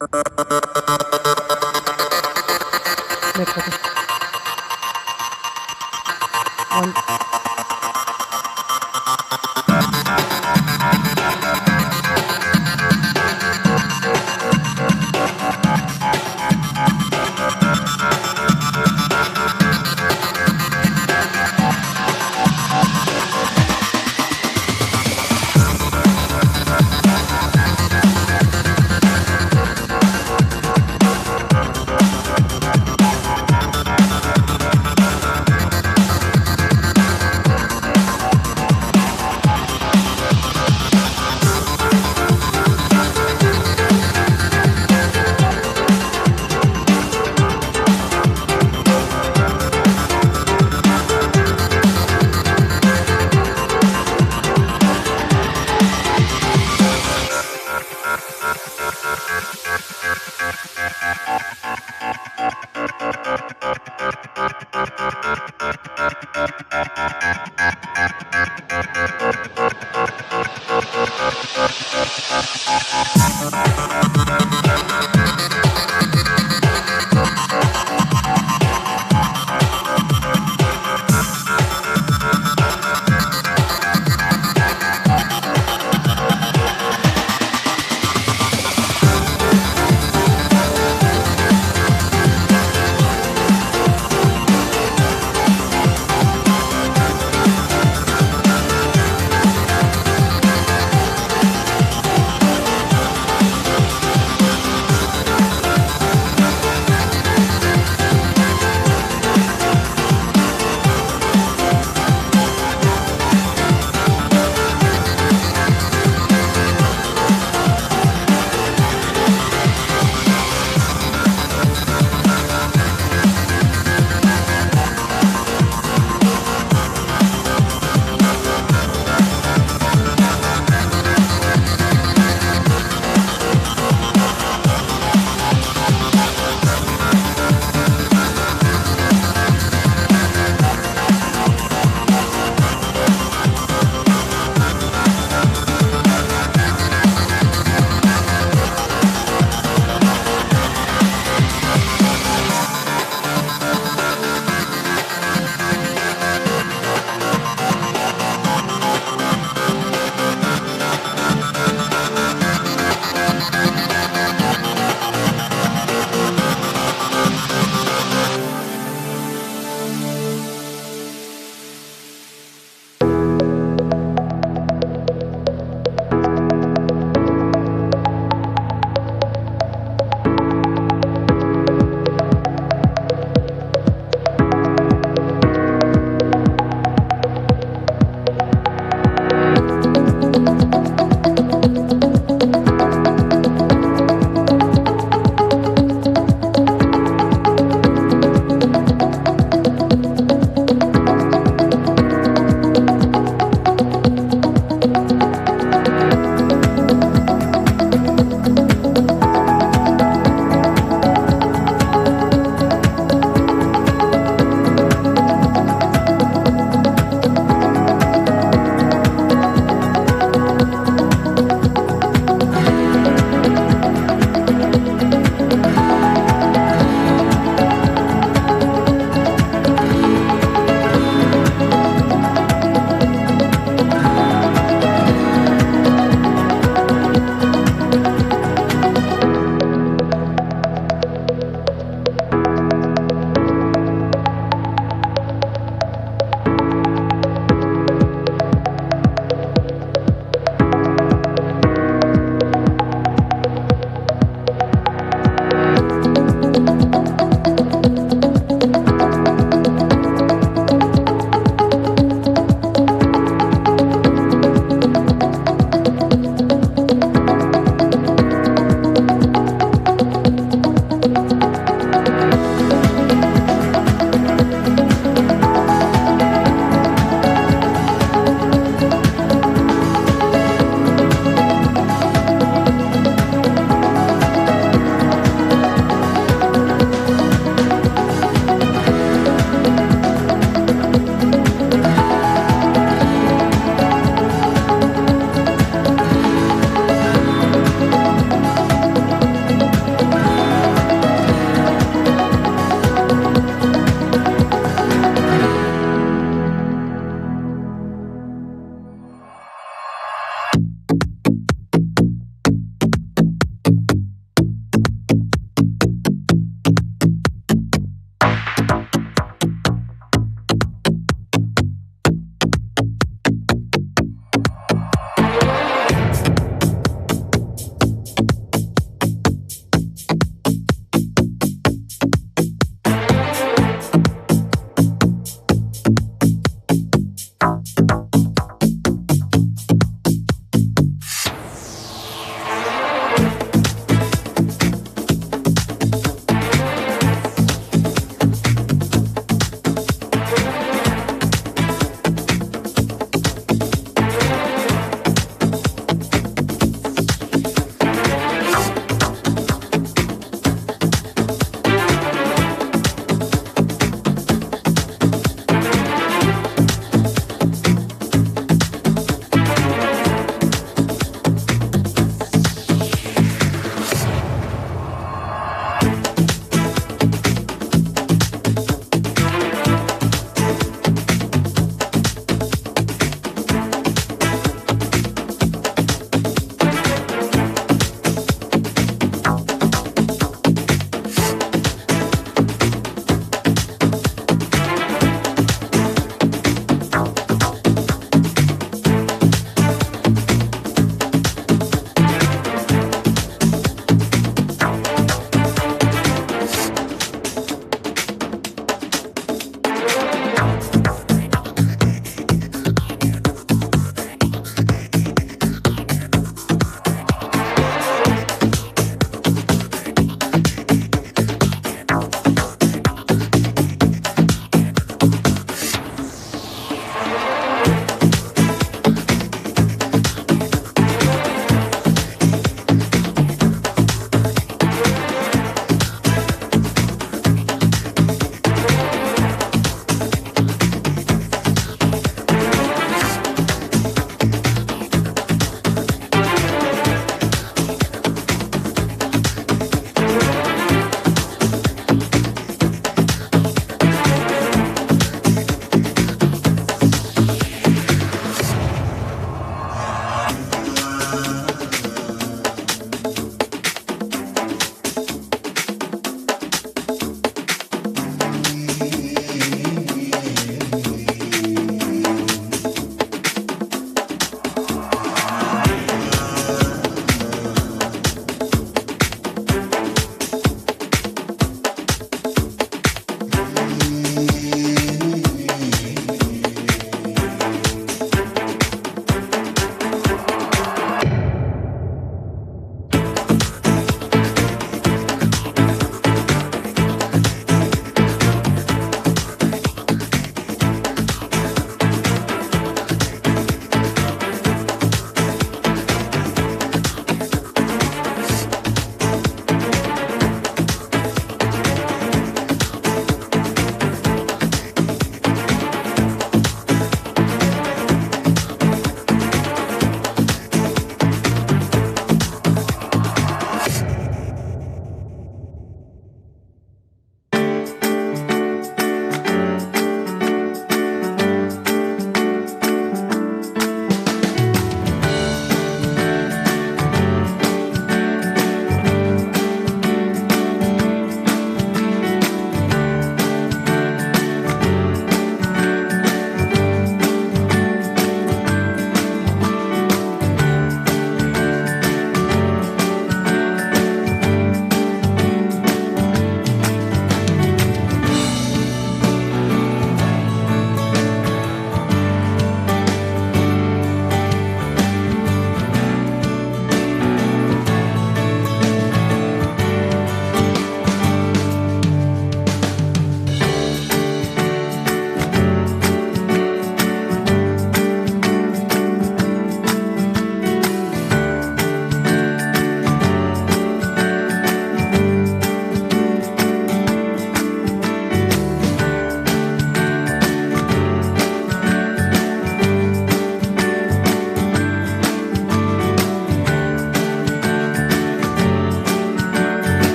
Bekle. On...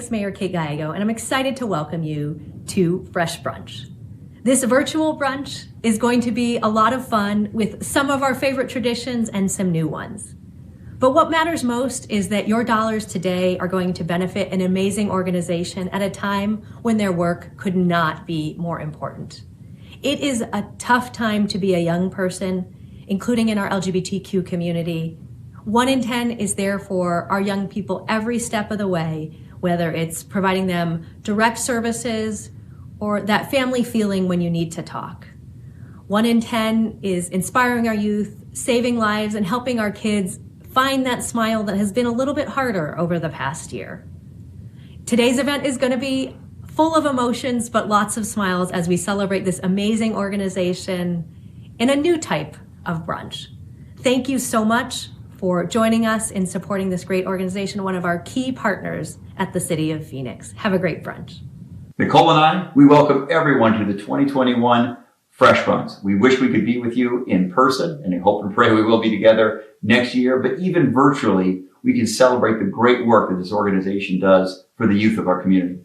Phoenix Mayor Kate Gallego, and I'm excited to welcome you to Fresh Brunch. This virtual brunch is going to be a lot of fun with some of our favorite traditions and some new ones. But what matters most is that your dollars today are going to benefit an amazing organization at a time when their work could not be more important. It is a tough time to be a young person, including in our LGBTQ community. 1 in 10 is there for our young people every step of the way, whether it's providing them direct services or that family feeling when you need to talk. 1 in 10 is inspiring our youth, saving lives, and helping our kids find that smile that has been a little bit harder over the past year. Today's event is going to be full of emotions, but lots of smiles as we celebrate this amazing organization in a new type of brunch. Thank you so much for joining us in supporting this great organization, one of our key partners at the City of Phoenix. Have a great brunch. Nicole and I, we welcome everyone to the 2021 Fresh Brunch. We wish we could be with you in person, and I hope and pray we will be together next year, but even virtually, we can celebrate the great work that this organization does for the youth of our community.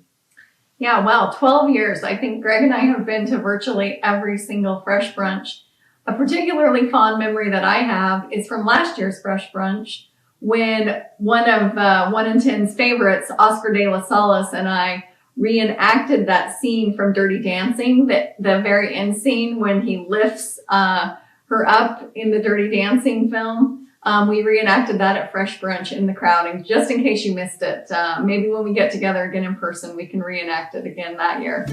Yeah, well, 12 years. I think Greg and I have been to virtually every single Fresh Brunch. A particularly fond memory that I have is from last year's Fresh Brunch, when one of 1 in 10's favorites, Oscar de la Salas, and I reenacted that scene from Dirty Dancing, the very end scene when he lifts her up in the Dirty Dancing film. We reenacted that at Fresh Brunch in the crowd. And just in case you missed it, maybe when we get together again in person, we can reenact it again that year.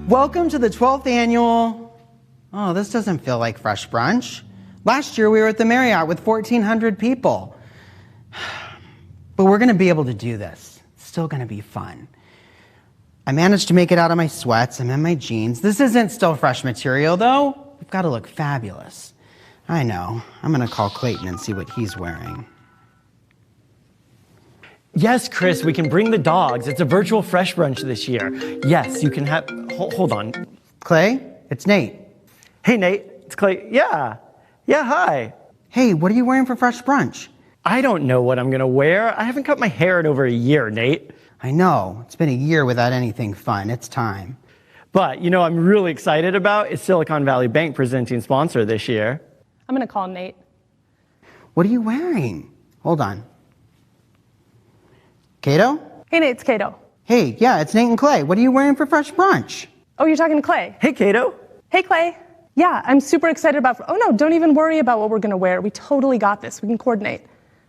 Welcome to the 12th annual, oh, this doesn't feel like Fresh Brunch. Last year we were at the Marriott with 1,400 people. But we're gonna be able to do this. It's still gonna be fun. I managed to make it out of my sweats. I'm in my jeans. This isn't still fresh material though. We've gotta look fabulous. I know, I'm gonna call Clayton and see what he's wearing. Yes, Chris, we can bring the dogs. It's a virtual Fresh Brunch this year. Yes, you can have, hold on. Clay, it's Nate. Hey, Nate, it's Clay. Yeah, hi. Hey, what are you wearing for Fresh Brunch? I don't know what I'm gonna wear. I haven't cut my hair in over a year, Nate. I know, it's been a year without anything fun. It's time. But, you know, I'm really excited about is Silicon Valley Bank presenting sponsor this year. I'm gonna call Nate. What are you wearing? Hold on. Cato? Hey Nate, it's Cato. Hey, yeah, it's Nate and Clay. What are you wearing for Fresh Brunch? Oh, you're talking to Clay? Hey, Cato. Hey Clay. Yeah, I'm super excited about, oh no, don't even worry about what we're gonna wear. We totally got this, we can coordinate.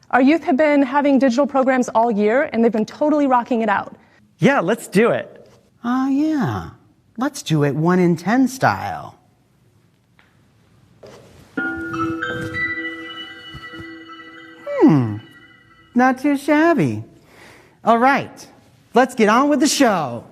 Our youth have been having digital programs all year and they've been totally rocking it out. Yeah, let's do it. Oh yeah, let's do it 1 in 10 style. Not too shabby. All right, let's get on with the show.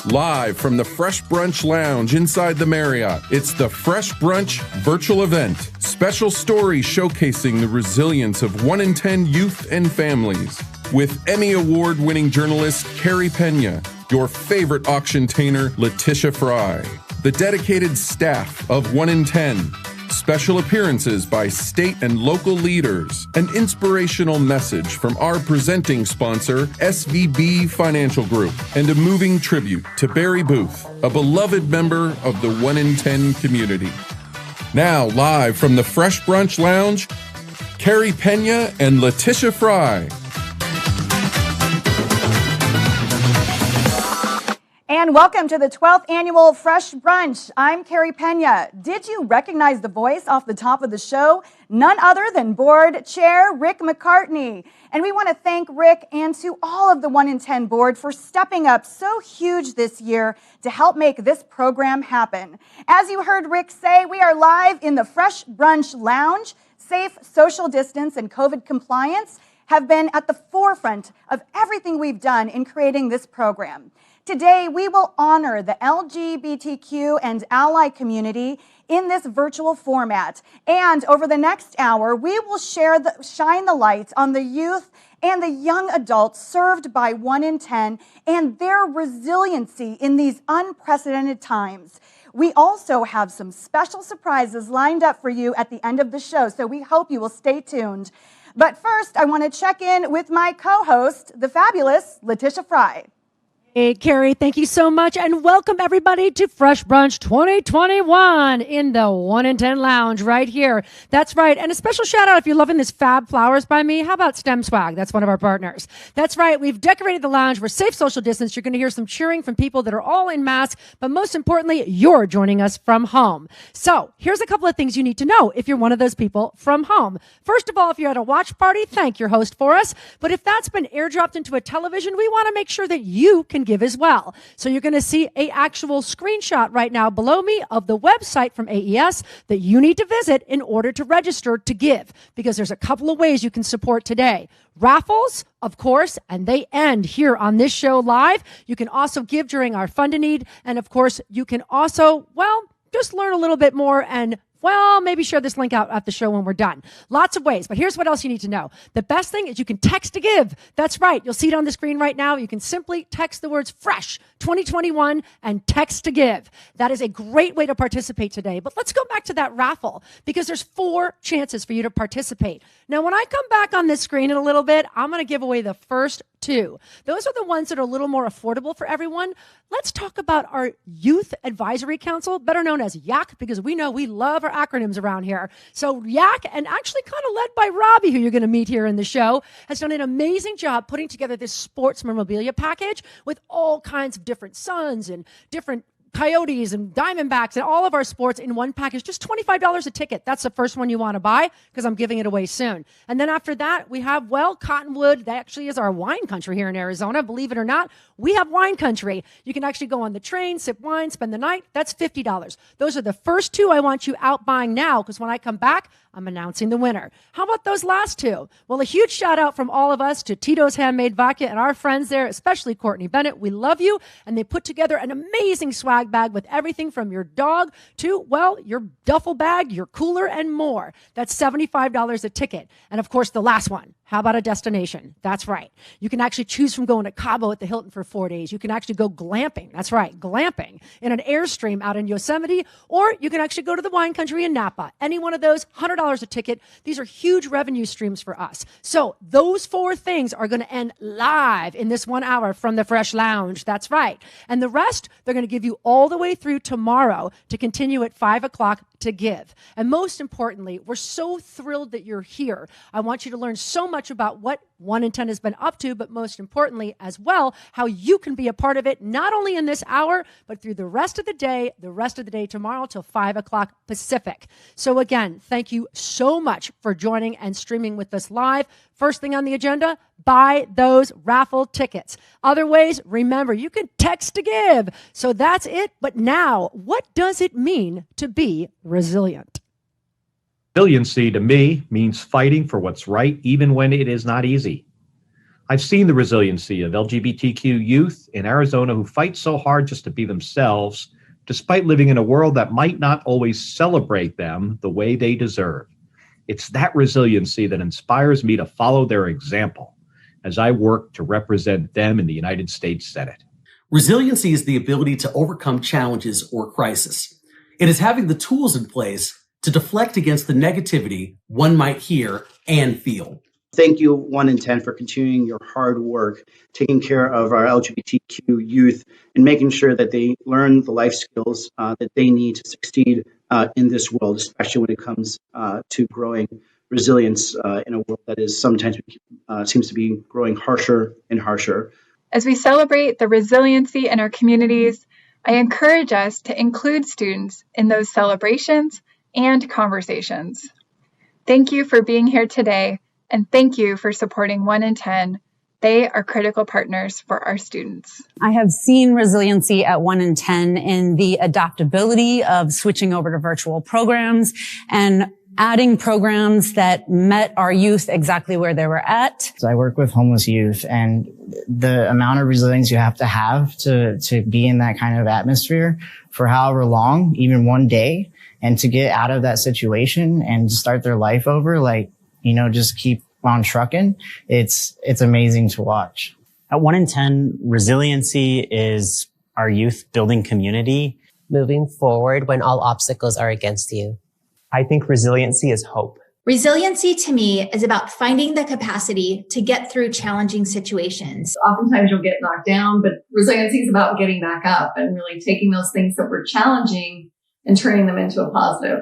Live from the Fresh Brunch Lounge inside the Marriott, it's the Fresh Brunch virtual event. Special stories showcasing the resilience of 1 in 10 youth and families. With Emmy Award-winning journalist Carrie Pena, your favorite auction-tainer Letitia Fry, the dedicated staff of 1 in 10, special appearances by state and local leaders, an inspirational message from our presenting sponsor, SVB Financial Group, and a moving tribute to Barry Booth, a beloved member of the 1 in 10 community. Now, live from the Fresh Brunch Lounge, Carrie Pena and Letitia And and welcome to the 12th annual Fresh Brunch. I'm Carrie Pena. Did you recognize the voice off the top of the show? None other than board chair Rick McCartney. And we want to thank Rick and to all of the 1 in 10 board for stepping up so huge this year to help make this program happen. As you heard Rick say, we are live in the Fresh Brunch Lounge. Safe social distance and COVID compliance have been at the forefront of everything we've done in creating this program. Today, we will honor the LGBTQ and ally community in this virtual format. And over the next hour, we will shine the light on the youth and the young adults served by 1 in 10 and their resiliency in these unprecedented times. We also have some special surprises lined up for you at the end of the show, so we hope you will stay tuned. But first, I want to check in with my co-host, the fabulous Letitia Fry. Hey, Carrie, thank you so much, and welcome everybody to Fresh Brunch 2021 in the 1 in 10 Lounge right here. That's right, and a special shout out if you're loving this fab flowers by me. How about STEM Swag? That's one of our partners. That's right, we've decorated the lounge. We're safe social distance. You're going to hear some cheering from people that are all in masks, but most importantly, you're joining us from home. So here's a couple of things you need to know if you're one of those people from home. First of all, if you're at a watch party, thank your host for us. But if that's been airdropped into a television, we want to make sure that you can give as well. So you're going to see a actual screenshot right now below me of the website from AES that you need to visit in order to register to give, because there's a couple of ways you can support today. Raffles, of course, and they end here on this show live. You can also give during our Fund a Need, and of course, you can also, just learn a little bit more and maybe share this link out at the show when we're done. Lots of ways, but here's what else you need to know. The best thing is you can text to give. That's right. You'll see it on the screen right now. You can simply text the words FRESH 2021 and text to give. That is a great way to participate today. But let's go back to that raffle because there's 4 chances for you to participate. Now, when I come back on this screen in a little bit, I'm going to give away the first 2. Those are the ones that are a little more affordable for everyone. Let's talk about our Youth Advisory Council, better known as YAC, because we know we love our acronyms around here. So YAC, and actually kind of led by Robbie, who you're going to meet here in the show, has done an amazing job putting together this sports memorabilia package with all kinds of different suns and different Coyotes and Diamondbacks and all of our sports in one package, just $25 a ticket. That's the first one you want to buy because I'm giving it away soon. And then after that, we have, Cottonwood. That actually is our wine country here in Arizona. Believe it or not, we have wine country. You can actually go on the train, sip wine, spend the night. That's $50. Those are the first 2 I want you out buying now because when I come back, I'm announcing the winner. How about those last 2? Well, a huge shout out from all of us to Tito's Handmade Vodka and our friends there, especially Courtney Bennett. We love you. And they put together an amazing swag bag with everything from your dog to, your duffel bag, your cooler, and more. That's $75 a ticket. And of course, the last one. How about a destination? That's right. You can actually choose from going to Cabo at the Hilton for 4 days. You can actually go glamping. That's right, glamping in an Airstream out in Yosemite, or you can actually go to the wine country in Napa. Any one of those, $100 a ticket. These are huge revenue streams for us. So those 4 things are going to end live in this 1 hour from the Fresh Lounge. That's right. And the rest, they're going to give you all the way through tomorrow to continue at 5 o'clock to give. And most importantly, we're so thrilled that you're here. I want you to learn so much about what 1 in 10 has been up to, but most importantly as well, how you can be a part of it, not only in this hour, but through the rest of the day tomorrow till 5 o'clock Pacific. So again, thank you so much for joining and streaming with us live. First thing on the agenda, buy those raffle tickets. Other ways, remember, you can text to give. So that's it. But now, what does it mean to be resilient? Resiliency to me means fighting for what's right, even when it is not easy. I've seen the resiliency of LGBTQ youth in Arizona who fight so hard just to be themselves, despite living in a world that might not always celebrate them the way they deserve. It's that resiliency that inspires me to follow their example as I work to represent them in the United States Senate. Resiliency is the ability to overcome challenges or crisis. It is having the tools in place to deflect against the negativity one might hear and feel. Thank you, 1 in 10, for continuing your hard work, taking care of our LGBTQ youth, and making sure that they learn the life skills that they need to succeed in this world, especially when it comes to growing resilience in a world that is sometimes seems to be growing harsher and harsher. As we celebrate the resiliency in our communities, I encourage us to include students in those celebrations and conversations. Thank you for being here today, and thank you for supporting 1 in 10. They are critical partners for our students. I have seen resiliency at 1 in 10 in the adaptability of switching over to virtual programs and adding programs that met our youth exactly where they were at. So I work with homeless youth, and the amount of resilience you have to be in that kind of atmosphere for however long, even one day, and to get out of that situation and start their life over, just keep on trucking. It's amazing to watch. At 1 in 10, resiliency is our youth building community. Moving forward when all obstacles are against you. I think resiliency is hope. Resiliency to me is about finding the capacity to get through challenging situations. Oftentimes you'll get knocked down, but resiliency is about getting back up and really taking those things that were challenging and turning them into a positive.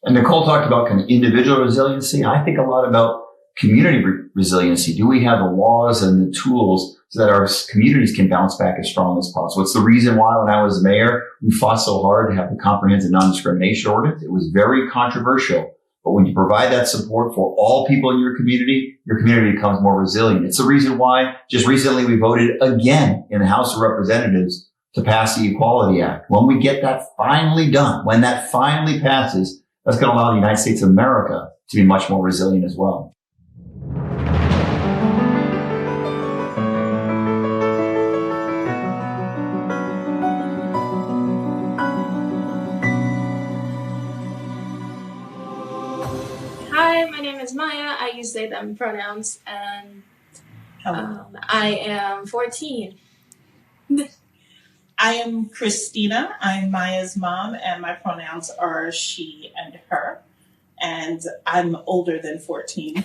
And Nicole talked about kind of individual resiliency. I think a lot about community resiliency. Do we have the laws and the tools so that our communities can bounce back as strong as possible? It's the reason why when I was mayor, we fought so hard to have the comprehensive non-discrimination ordinance. It was very controversial. But when you provide that support for all people in your community becomes more resilient. It's the reason why just recently we voted again in the House of Representatives to pass the Equality Act. When we get that finally done, when that finally passes, that's going to allow the United States of America to be much more resilient as well. Hi, my name is Maya. I use they, them pronouns, and I am 14. I am Christina. I'm Maya's mom, and my pronouns are she and her. And I'm older than 14.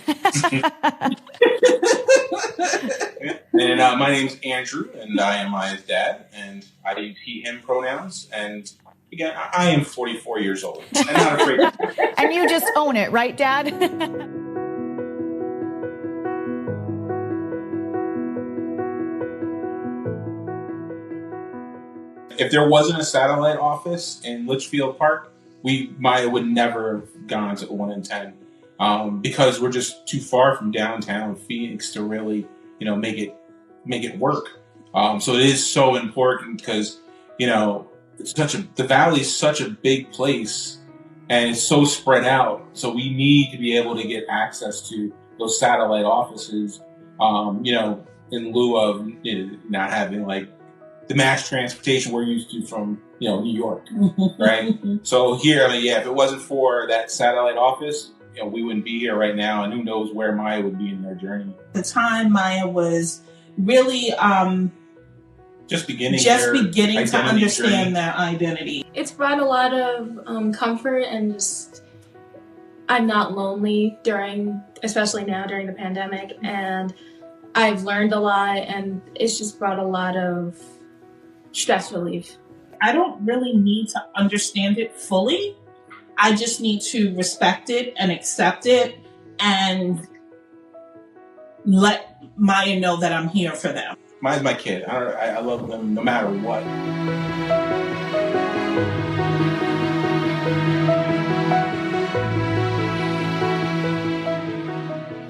And my name's Andrew, and I am Maya's dad, and I use he, him pronouns. And again, I am 44 years old. I'm not afraid to And you just own it, right, Dad? If there wasn't a satellite office in Litchfield Park, Maya would never have gone to 1 in 10 because we're just too far from downtown Phoenix to really, make it work. So it is so important because, the valley is such a big place and it's so spread out. So we need to be able to get access to those satellite offices, in lieu of not having the mass transportation we're used to from, New York, right? So here, if it wasn't for that satellite office, we wouldn't be here right now, and who knows where Maya would be in their journey. At the time, Maya was really just beginning to understand journey. their identity. It's brought a lot of comfort, and just I'm not lonely especially now during the pandemic, and I've learned a lot, and it's just brought a lot of stress relief. I don't really need to understand it fully. I just need to respect it and accept it and let Maya know that I'm here for them. Maya's my kid. I love them no matter what.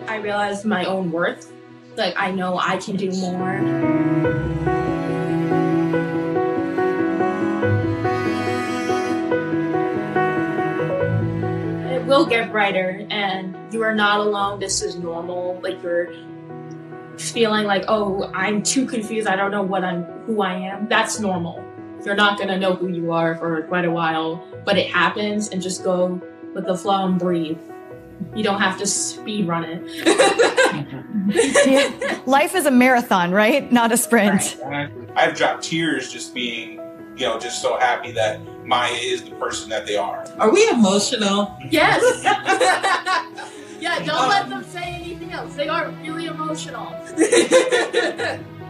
I realized my own worth. I know I can do more. Will get brighter, and you are not alone. This is normal. You're feeling oh, I'm too confused. I don't know who I am. That's normal. You're not gonna know who you are for quite a while, but it happens, and just go with the flow and breathe. You don't have to speed run it. Life is a marathon, right? Not a sprint. Right. I've dropped tears just being, just so happy that Maya is the person that they are. Are we emotional? Yes. Yeah, don't let them say anything else. They are really emotional.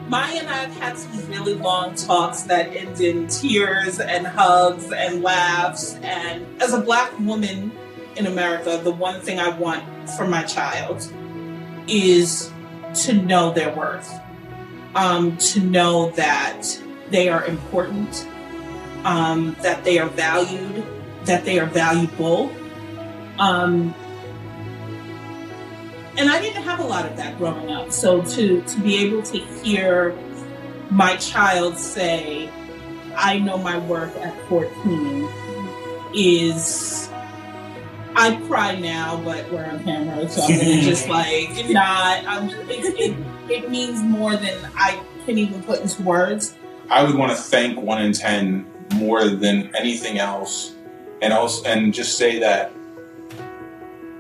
Maya and I have had some really long talks that end in tears and hugs and laughs. And as a Black woman in America, the one thing I want for my child is to know their worth. to know that they are important, that they are valued, that they are valuable. And I didn't have a lot of that growing up. So to be able to hear my child say, I know my worth at 14 is, I cry now, but we're on camera, so I'm gonna just like not. It means more than I can even put into words. I would want to thank 1 in 10 more than anything else, and just say that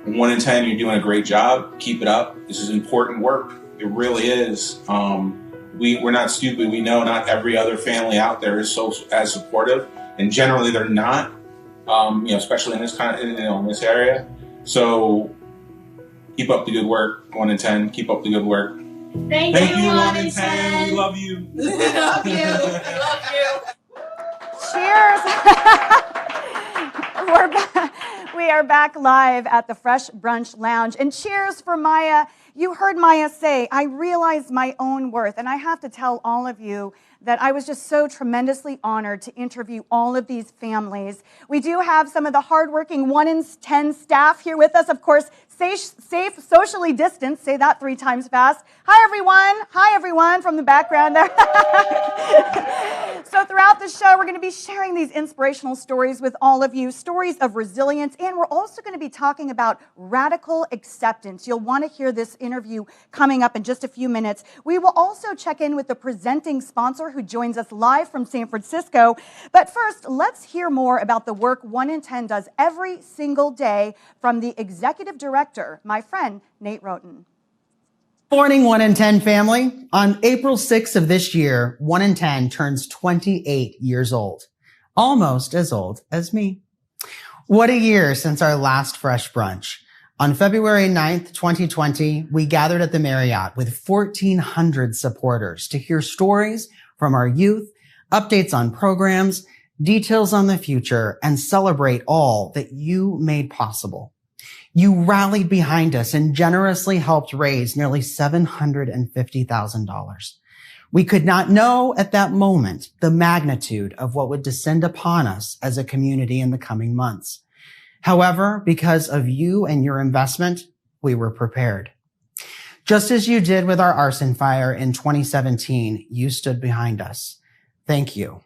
1 in 10, you're doing a great job. Keep it up. This is important work. It really is. We're not stupid. We know not every other family out there is as supportive, and generally they're not. Especially in this in this area. So keep up the good work, 1 in 10. Keep up the good work. Thank you, 1 in 10. We love you. We love you. We love you. Cheers. We are back live at the Fresh Brunch Lounge. And cheers for Maya. You heard Maya say, I realized my own worth. And I have to tell all of you that I was just so tremendously honored to interview all of these families. We do have some of the hardworking 1 in 10 staff here with us. Of course, safe, socially distanced. Say that 3 times fast. Hi, everyone. Hi, everyone from the background there. So throughout the show, we're going to be sharing these inspirational stories with all of you, stories of resilience, and we're also going to be talking about radical acceptance. You'll want to hear this interview coming up in just a few minutes. We will also check in with the presenting sponsor who joins us live from San Francisco. But first, let's hear more about the work 1 in 10 does every single day from the executive director, my friend, Nate Roten. Morning, 1 in 10 family. On April 6th of this year, 1 in 10 turns 28 years old. Almost as old as me. What a year since our last Fresh Brunch. On February 9th, 2020, we gathered at the Marriott with 1,400 supporters to hear stories from our youth, updates on programs, details on the future, and celebrate all that you made possible. You rallied behind us and generously helped raise nearly $750,000. We could not know at that moment the magnitude of what would descend upon us as a community in the coming months. However, because of you and your investment, we were prepared. Just as you did with our arson fire in 2017, you stood behind us. Thank you.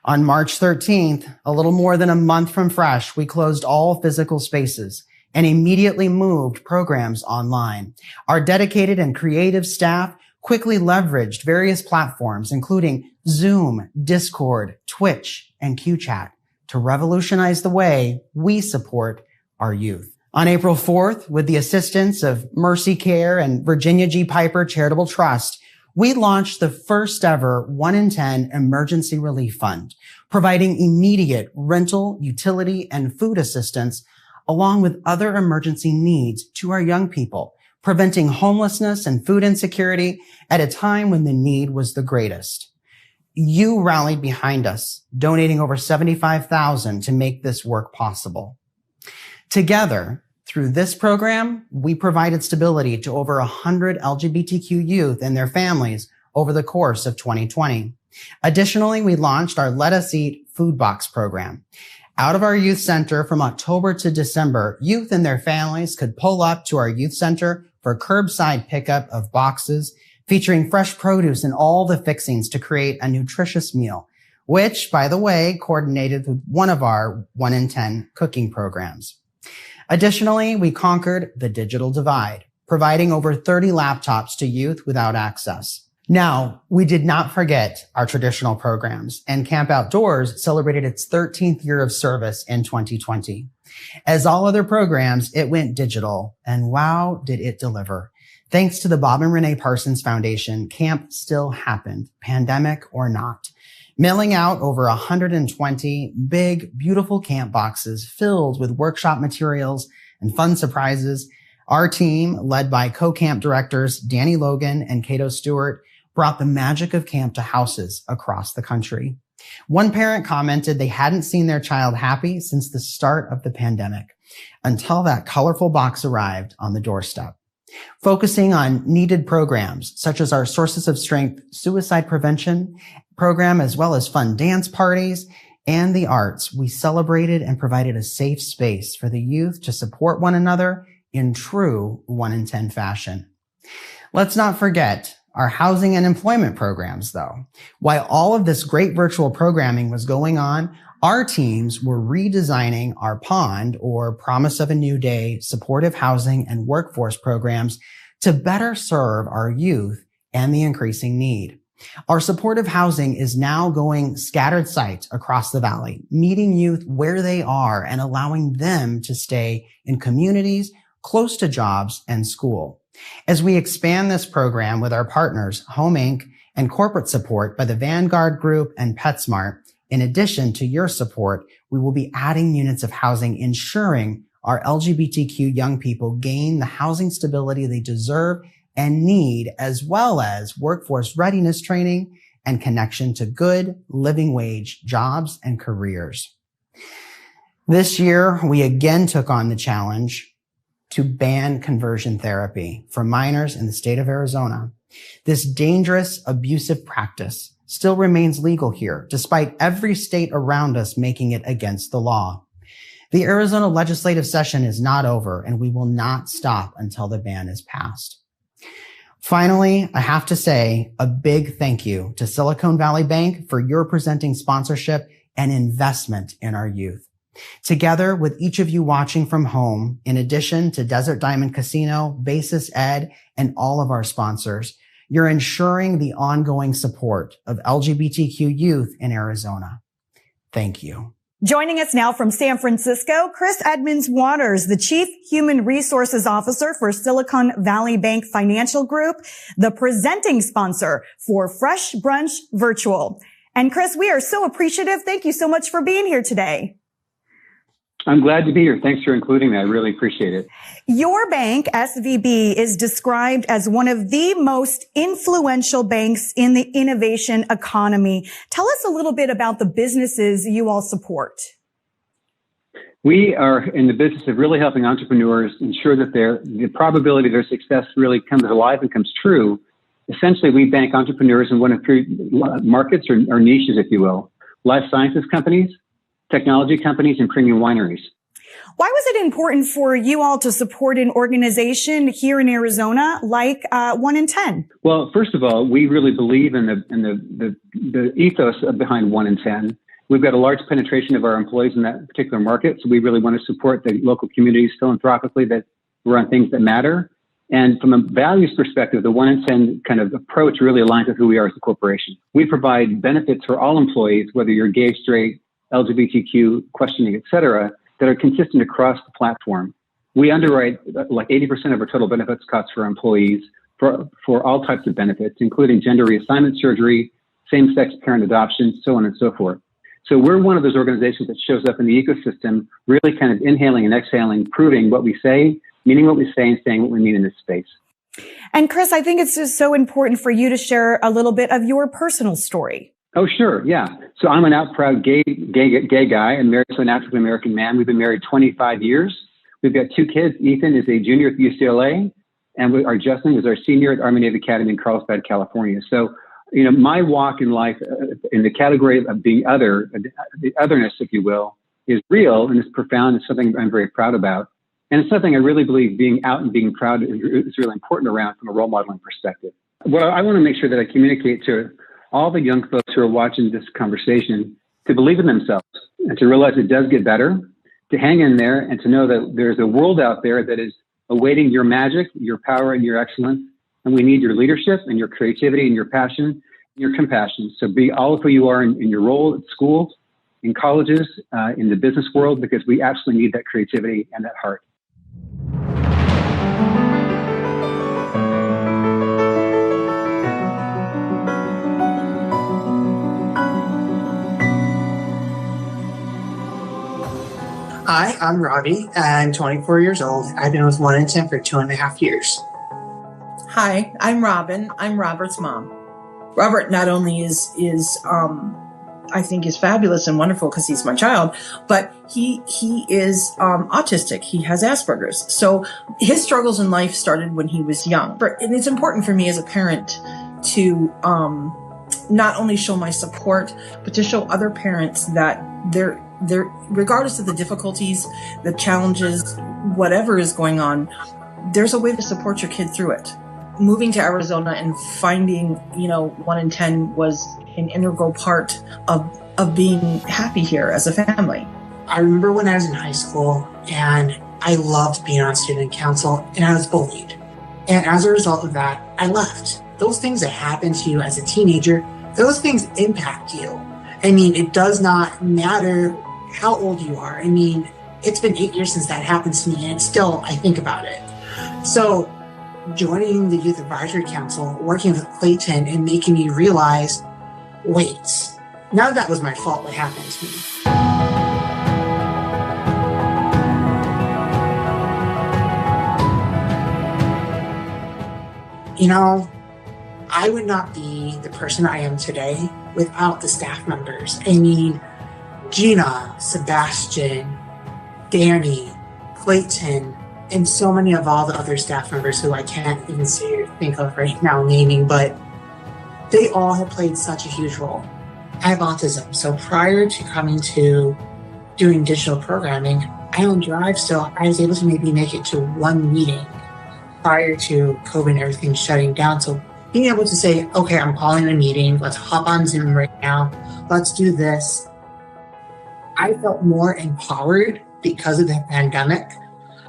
On March 13th, a little more than a month from Fresh, we closed all physical spaces and immediately moved programs online. Our dedicated and creative staff quickly leveraged various platforms, including Zoom, Discord, Twitch, and QChat, to revolutionize the way we support our youth. On April 4th, with the assistance of Mercy Care and Virginia G. Piper Charitable Trust, we launched the first ever 1 in 10 Emergency Relief Fund, providing immediate rental, utility, and food assistance along with other emergency needs to our young people, preventing homelessness and food insecurity at a time when the need was the greatest. You rallied behind us, donating over $75,000 to make this work possible. Together, through this program, we provided stability to over 100 LGBTQ youth and their families over the course of 2020. Additionally, we launched our Let Us Eat food box program. Out of our youth center from October to December, youth and their families could pull up to our youth center for curbside pickup of boxes featuring fresh produce and all the fixings to create a nutritious meal, which, by the way, coordinated with one of our 1 in 10 cooking programs. Additionally, we conquered the digital divide, providing over 30 laptops to youth without access. Now, we did not forget our traditional programs, and Camp Outdoors celebrated its 13th year of service in 2020. As all other programs, it went digital, and wow, did it deliver. Thanks to the Bob and Renee Parsons Foundation, camp still happened, pandemic or not, mailing out over 120 big, beautiful camp boxes filled with workshop materials and fun surprises. Our team, led by co-camp directors Danny Logan and Cato Stewart, brought the magic of camp to houses across the country. One parent commented they hadn't seen their child happy since the start of the pandemic, until that colorful box arrived on the doorstep. Focusing on needed programs such as our Sources of Strength suicide prevention program, as well as fun dance parties and the arts, we celebrated and provided a safe space for the youth to support one another in true 1 in 10 fashion. Let's not forget our housing and employment programs, though. While all of this great virtual programming was going on, our teams were redesigning our POND, or Promise of a New Day, supportive housing and workforce programs to better serve our youth and the increasing need. Our supportive housing is now going scattered site across the valley, meeting youth where they are and allowing them to stay in communities close to jobs and school. As we expand this program with our partners, Home Inc. and corporate support by the Vanguard Group and PetSmart, in addition to your support, we will be adding units of housing, ensuring our LGBTQ young people gain the housing stability they deserve and need, as well as workforce readiness training and connection to good living wage jobs and careers. This year, we again took on the challenge to ban conversion therapy for minors in the state of Arizona. This dangerous, abusive practice still remains legal here, despite every state around us making it against the law. The Arizona legislative session is not over, and we will not stop until the ban is passed. Finally, I have to say a big thank you to Silicon Valley Bank for your presenting sponsorship and investment in our youth. Together with each of you watching from home, in addition to Desert Diamond Casino, Basis Ed, and all of our sponsors, you're ensuring the ongoing support of LGBTQ youth in Arizona. Thank you. Joining us now from San Francisco, Chris Edmonds-Waters, the Chief Human Resources Officer for Silicon Valley Bank Financial Group, the presenting sponsor for Fresh Brunch Virtual. And Chris, we are so appreciative. Thank you so much for being here today. I'm glad to be here. Thanks for including me. I really appreciate it. Your bank, SVB, is described as one of the most influential banks in the innovation economy. Tell us a little bit about the businesses you all support. We are in the business of really helping entrepreneurs ensure that the probability of their success really comes alive and comes true. Essentially, we bank entrepreneurs in one of three markets or niches, if you will: life sciences companies, technology companies, and premium wineries. Why was it important for you all to support an organization here in Arizona like 1 in 10? Well, first of all, we really believe in the ethos behind 1 in 10. We've got a large penetration of our employees in that particular market, so we really want to support the local communities philanthropically that we're on things that matter. And from a values perspective, the 1 in 10 kind of approach really aligns with who we are as a corporation. We provide benefits for all employees, whether you're gay, straight, LGBTQ, questioning, et cetera, that are consistent across the platform. We underwrite like 80% of our total benefits costs for our employees for all types of benefits, including gender reassignment surgery, same-sex parent adoption, so on and so forth. So we're one of those organizations that shows up in the ecosystem, really kind of inhaling and exhaling, proving what we say, meaning what we say, and saying what we mean in this space. And Chris, I think it's just so important for you to share a little bit of your personal story. Oh, sure. Yeah. So I'm an out proud gay guy and married to an African-American man. We've been married 25 years. We've got 2 kids. Ethan is a junior at UCLA, and our Justin is our senior at Army Navy Academy in Carlsbad, California. So, you know, my walk in life in the category of being other, the otherness, if you will, is real and is profound. It's something I'm very proud about. And it's something I really believe being out and being proud is really important around from a role modeling perspective. Well, I want to make sure that I communicate to all the young folks who are watching this conversation to believe in themselves and to realize it does get better, to hang in there and to know that there's a world out there that is awaiting your magic, your power, and your excellence. And we need your leadership and your creativity and your passion and your compassion. So be all of who you are in your role at schools, in colleges, in the business world, because we absolutely need that creativity and that heart. Hi, I'm Robbie. I'm 24 years old. I've been with 1 in 10 for 2.5 years. Hi, I'm Robin. I'm Robert's mom. Robert not only is I think is fabulous and wonderful because he's my child, but he is autistic. He has Asperger's. So his struggles in life started when he was young. And it's important for me as a parent to not only show my support, but to show other parents that they're regardless of the difficulties, the challenges, whatever is going on, there's a way to support your kid through it. Moving to Arizona and finding, 1 in 10 was an integral part of being happy here as a family. I remember when I was in high school and I loved being on student council and I was bullied. And as a result of that, I left. Those things that happen to you as a teenager, those things impact you. I mean, it does not matter how old you are. I mean, it's been 8 years since that happened to me and still I think about it. So joining the Youth Advisory Council, working with Clayton and making me realize, wait, none of that was my fault what happened to me. I would not be the person I am today without the staff members. I mean, Gina, Sebastian, Danny, Clayton, and so many of all the other staff members who I can't even say or think of right now naming, but they all have played such a huge role. I have autism, so prior to coming to doing digital programming, I don't drive, so I was able to maybe make it to one meeting prior to COVID and everything shutting down. So being able to say, okay, I'm calling a meeting, let's hop on Zoom right now, let's do this. I felt more empowered because of the pandemic.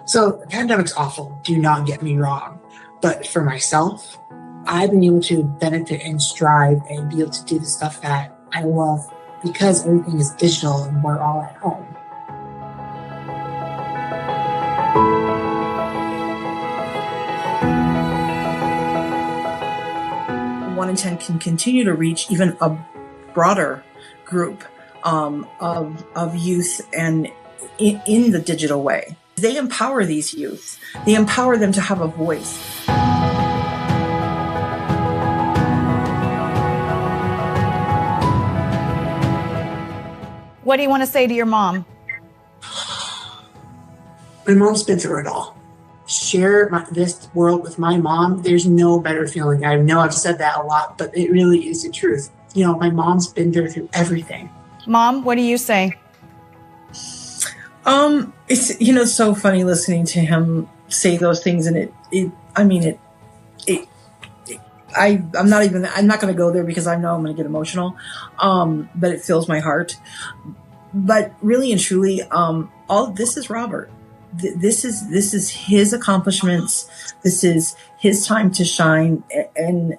So the pandemic's awful, do not get me wrong. But for myself, I've been able to benefit and strive and be able to do the stuff that I love because everything is digital and we're all at home. One in 10 can continue to reach even a broader group of youth and in the digital way. They empower these youth. They empower them to have a voice. What do you want to say to your mom? My mom's been through it all. Share this world with my mom. There's no better feeling. I know I've said that a lot, but it really is the truth. My mom's been there through everything. Mom, what do you say? It's so funny listening to him say those things, and I'm not going to go there because I know I'm going to get emotional. But it fills my heart. But really and truly, all this is Robert. This is his accomplishments. This is his time to shine. And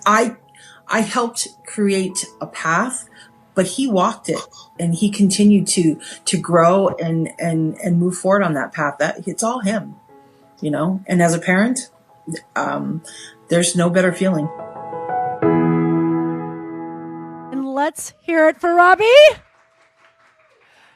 I helped create a path, but he walked it, and he continued to grow and move forward on that path. That it's all him, And as a parent, there's no better feeling. And let's hear it for Robbie.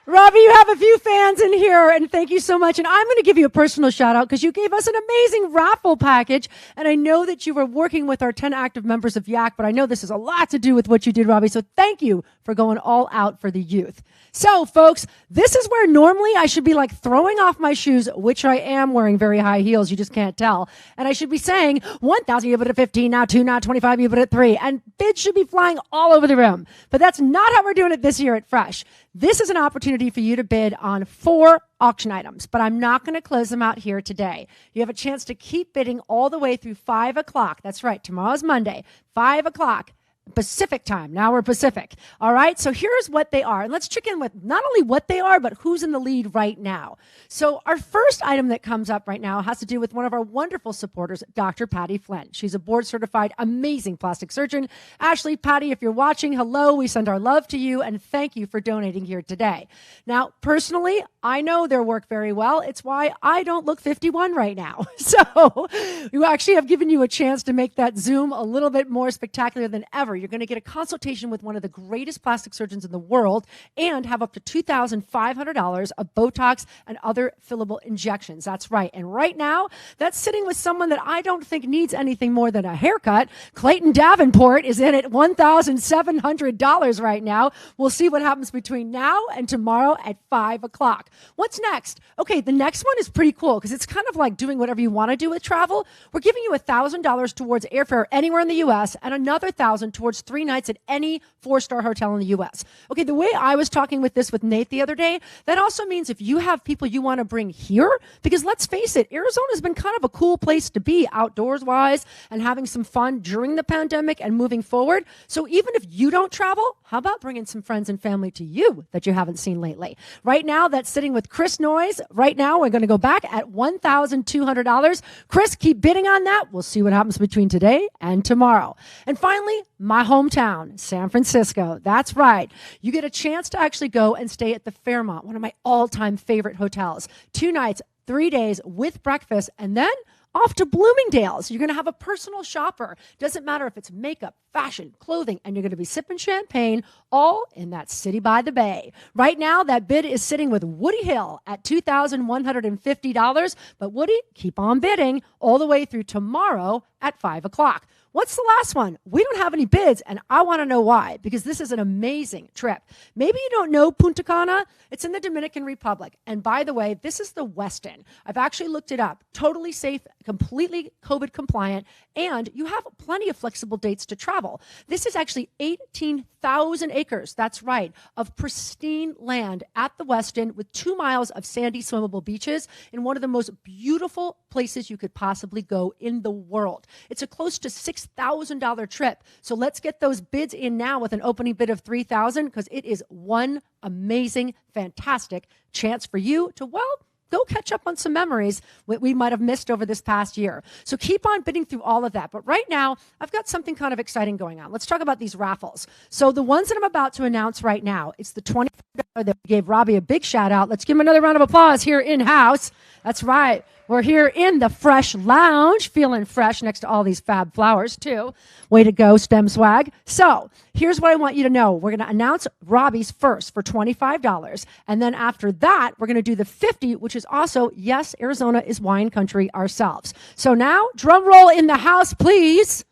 Robbie, you have a few fans in here, and thank you so much. And I'm going to give you a personal shout out because you gave us an amazing raffle package. And I know that you were working with our 10 active members of YAC, but I know this has a lot to do with what you did, Robbie. So thank you for going all out for the youth. So, folks, this is where normally I should be throwing off my shoes, which I am wearing very high heels. You just can't tell. And I should be saying 1,000, you put it at 15, now 2, now 25, you put it at 3. And bids should be flying all over the room. But that's not how we're doing it this year at Fresh. This is an opportunity for you to bid on 4 auction items, but I'm not going to close them out here today. You have a chance to keep bidding all the way through 5 o'clock. That's right. Tomorrow's Monday, 5 o'clock. Pacific time. Now we're Pacific. All right. So here's what they are. And let's check in with not only what they are, but who's in the lead right now. So our first item that comes up right now has to do with one of our wonderful supporters, Dr. Patty Flynn. She's a board certified, amazing plastic surgeon. Ashley, Patty, if you're watching, hello. We send our love to you and thank you for donating here today. Now, personally, I know their work very well. It's why I don't look 51 right now. So you actually have given you a chance to make that Zoom a little bit more spectacular than ever. you're going to get a consultation with one of the greatest plastic surgeons in the world and have up to $2,500 of Botox and other fillable injections. That's right. And right now, that's sitting with someone that I don't think needs anything more than a haircut. Clayton Davenport is in at $1,700 right now. We'll see what happens between now and tomorrow at 5 o'clock. What's next? Okay, the next one is pretty cool because it's kind of like doing whatever you want to do with travel. We're giving you $1,000 towards airfare anywhere in the U.S. and another $1,000 towards 3 nights at any 4-star hotel in the U.S. Okay, the way I was talking with this with Nate the other day, that also means if you have people you want to bring here, because let's face it, Arizona's been kind of a cool place to be outdoors-wise and having some fun during the pandemic and moving forward. So even if you don't travel, how about bringing some friends and family to you that you haven't seen lately? Right now, that's sitting with Chris Noyes. Right now, we're going to go back at $1,200. Chris, keep bidding on that. We'll see what happens between today and tomorrow. And finally, my hometown, San Francisco. That's right. You get a chance to actually go and stay at the Fairmont, one of my all-time favorite hotels. 2 nights, 3 days with breakfast, and then off to Bloomingdale's. You're going to have a personal shopper. Doesn't matter if it's makeup, fashion, clothing, and you're going to be sipping champagne, all in that city by the bay. Right now, that bid is sitting with Woody Hill at $2,150. But Woody, keep on bidding all the way through tomorrow at 5 o'clock. What's the last one? We don't have any bids, and I want to know why, because this is an amazing trip. Maybe you don't know Punta Cana. It's in the Dominican Republic. And by the way, this is the Westin. I've actually looked it up. Totally safe, completely COVID compliant, and you have plenty of flexible dates to travel. This is actually 18,000 acres, that's right, of pristine land at the Westin with 2 miles of sandy swimmable beaches in one of the most beautiful places you could possibly go in the world. It's a close to $6,000 trip. So let's get those bids in now with an opening bid of $3,000 because it is one amazing, fantastic chance for you to, well, go catch up on some memories we might have missed over this past year. So keep on bidding through all of that. But right now, I've got something kind of exciting going on. Let's talk about these raffles. So the ones that I'm about to announce right now, it's the $25 that we gave Robbie a big shout out. Let's give him another round of applause here in-house. That's right. We're here in the Fresh Lounge, feeling fresh next to all these fab flowers, too. Way to go, STEM Swag. So here's what I want you to know. We're going to announce Robbie's first for $25. And then after that, we're going to do the $50, which is also, yes, Arizona is wine country ourselves. So now, drum roll in the house, please.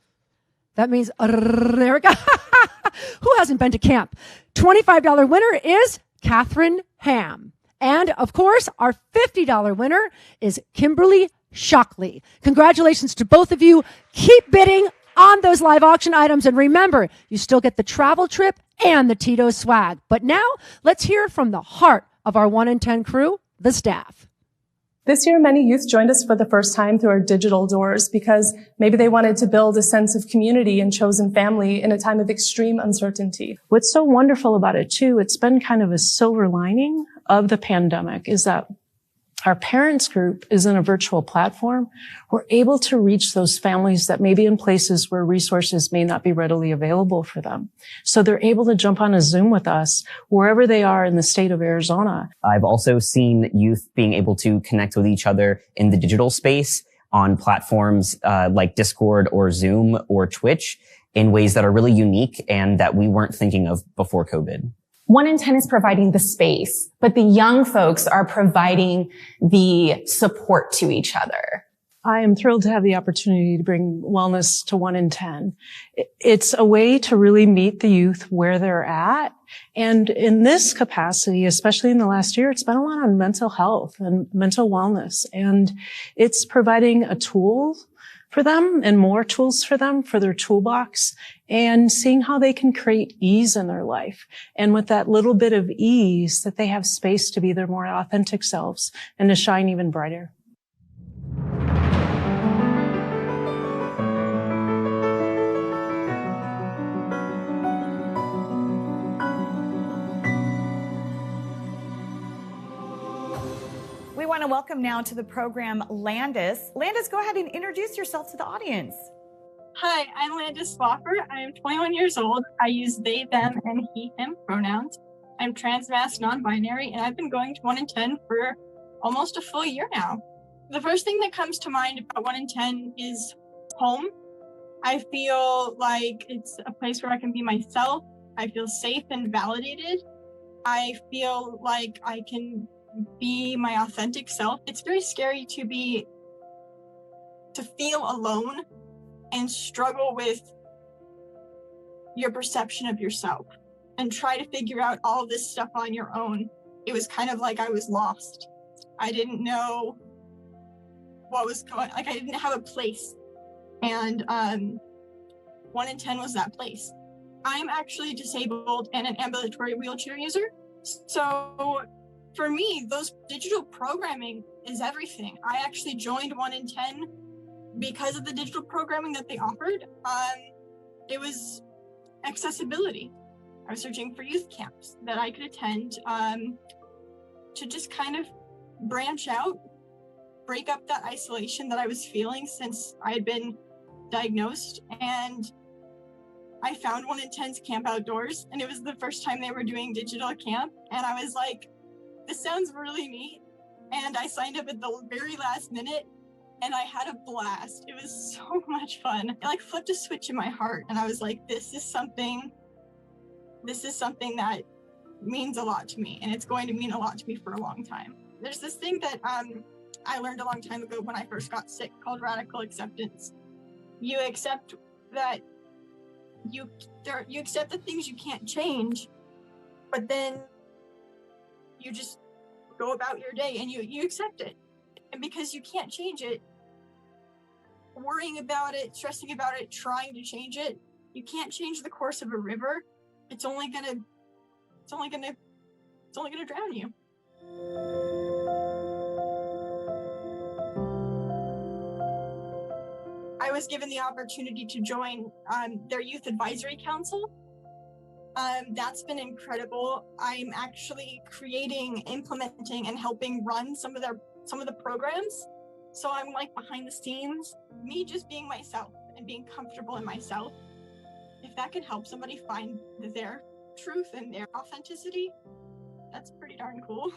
That means, there we go. Who hasn't been to camp? $25 winner is Catherine Ham. And, of course, our $50 winner is Kimberly Shockley. Congratulations to both of you. Keep bidding on those live auction items. And remember, you still get the travel trip and the Tito's swag. But now, let's hear from the heart of our 1 in 10 crew, the staff. This year, many youth joined us for the first time through our digital doors because maybe they wanted to build a sense of community and chosen family in a time of extreme uncertainty. What's so wonderful about it, too, it's been kind of a silver lining of the pandemic is that our parents group is in a virtual platform. We're able to reach those families that may be in places where resources may not be readily available for them. So they're able to jump on a Zoom with us wherever they are in the state of Arizona. I've also seen youth being able to connect with each other in the digital space on platforms like Discord or Zoom or Twitch in ways that are really unique and that we weren't thinking of before COVID. 1 in 10 is providing the space, but the young folks are providing the support to each other. I am thrilled to have the opportunity to bring wellness to 1 in 10. It's a way to really meet the youth where they're at. And in this capacity, especially in the last year, it's been a lot on mental health and mental wellness. And it's providing a tool for them and more tools for them for their toolbox and seeing how they can create ease in their life. And with that little bit of ease, that they have space to be their more authentic selves and to shine even brighter. We want to welcome now to the program Landis. Landis, go ahead and introduce yourself to the audience. Hi, I'm Landis Swaffer. I am 21 years old. I use they, them, and he, him pronouns. I'm trans-mass, non-binary, and I've been going to 1 in 10 for almost a full year now. The first thing that comes to mind about 1 in 10 is home. I feel like it's a place where I can be myself. I feel safe and validated. I feel like I can be my authentic self. It's very scary to feel alone and struggle with your perception of yourself and try to figure out all of this stuff on your own. It was kind of like I was lost. I didn't know what was going, like I didn't have a place. And 1 in 10 was that place. I'm actually disabled and an ambulatory wheelchair user. So for me, those digital programming is everything. I actually joined 1 in 10 because of the digital programming that they offered. It was accessibility. I was searching for youth camps that I could attend to just kind of branch out, break up that isolation that I was feeling since I had been diagnosed. And I found 1 in 10's Camp Outdoors, and it was the first time they were doing digital camp. And I was like, this sounds really neat. And I signed up at the very last minute, and I had a blast. It was so much fun. It like flipped a switch in my heart, and I was like, this is something that means a lot to me, and it's going to mean a lot to me for a long time. There's this thing that I learned a long time ago when I first got sick called radical acceptance. You accept that you accept the things you can't change, but then you just go about your day and you accept it. And because you can't change it, worrying about it, stressing about it, trying to change it, you can't change the course of a river. It's only gonna drown you. I was given the opportunity to join their youth advisory council. That's been incredible. I'm actually creating, implementing, and helping run some of the programs. So I'm like behind the scenes, me just being myself and being comfortable in myself. If that can help somebody find their truth and their authenticity, that's pretty darn cool.